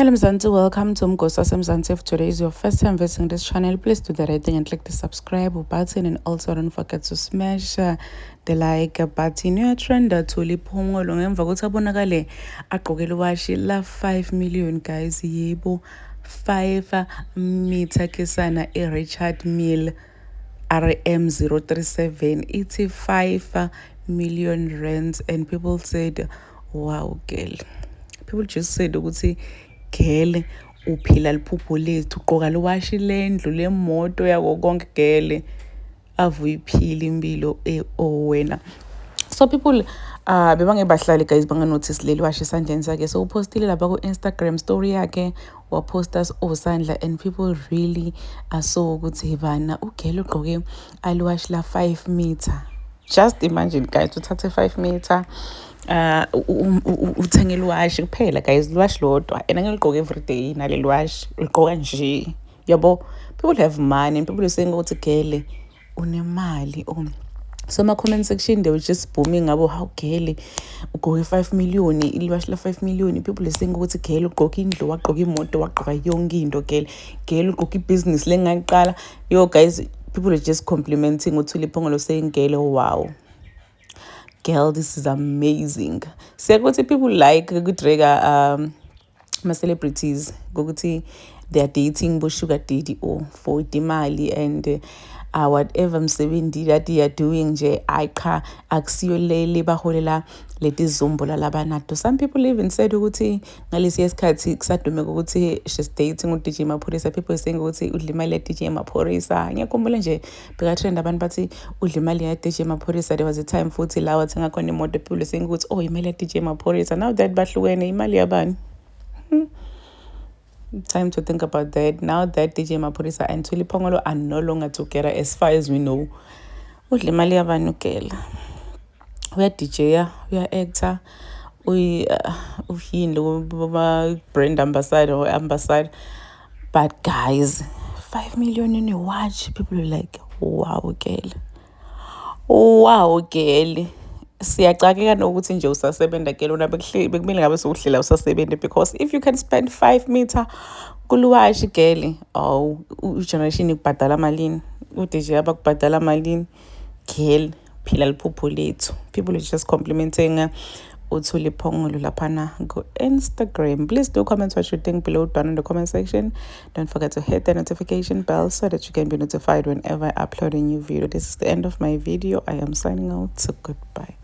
Hello Mzansi, welcome to Mgosa Mzansi. If today is your first time visiting this channel, please do the right thing and click the subscribe button, and also don't forget to smash the like button. You are trend to liphongolo ngemva kokuthi abonakale agqokela washi la 5 million guys yebo 5 meter kesana Richard Mille RM037 it's 5 million rands, and people said wow girl. People just said ukuthi gele uphila liphupho lethu uqoka liwashi lendlu lemoto yako konke gele avuyiphila impilo wena. So people bebange bahlali guys banganotice leli washi esandleni sakhe, so upostile lapha ku Instagram story yakhe waposta osandla, and people really saw ukuthi bana ugele ugqoke aliwashi la 5 meter. Just imagine guys, uthathe 5 meter uthenge liwashi kuphela guys, liwashi lodwa, and angiligqoka everyday nale liwashi ligqoka nje yabo. People have money and people are saying ukuthi gele unemali. So my comment section, they were just booming about how gele ugqoke 5 million iliwashi la 5 million. People are saying ukuthi gele ugqoka indlu wagqoka imoto wagqoka yonke into gele ugqoka ibhizinisi lengaqala. Yo guys, people are just complimenting uThuli Phongolo, saying gele wow girl, this is amazing. So people like good my celebrities they are dating bo sugar daddy or for imali, and whatever msebenzi that they are doing nje ayikha akusiyo lele baholela leti zombola labanato. Some people even said ukuthi ngalesi isikhathi kusadume ukuthi she's dating uDJ Maphorisa. People saying ukuthi udla imali yaDJ Maphorisa. Ngiyakhumbula nje beka trend abantu bathi udla imali yaDJ Maphorisa. There was a time futhi la wathenga khona imoto, people saying ukuthi oh imali yaDJ Maphorisa. Now that bahlukene imali yabani. Time to think about that. Now that DJ Maphorisa and Thuli Phongolo are no longer together, as far as we know, udla imali yabani ugela. We are DJ, we are actor, we brand ambassador or ambassador. But guys, 5 million in a watch, people are like, wow girl, wow girl. Siyacakeka nokuthi nje usasebenza gele una bekumele ngabe sokuhlela usasebenza, because if you can spend 5 meter kuluwashi gele, oh ugeneration ikubhadala malini, uDJ abakubhadala malini gele phila liphupho lethu. People are just complimenting uThuli Phongolo lapana go Instagram. Please do comment what you think below down in the comment section. Don't forget to hit the notification bell so that you can be notified whenever I upload a new video. This is the end of my video. I am signing out, so goodbye.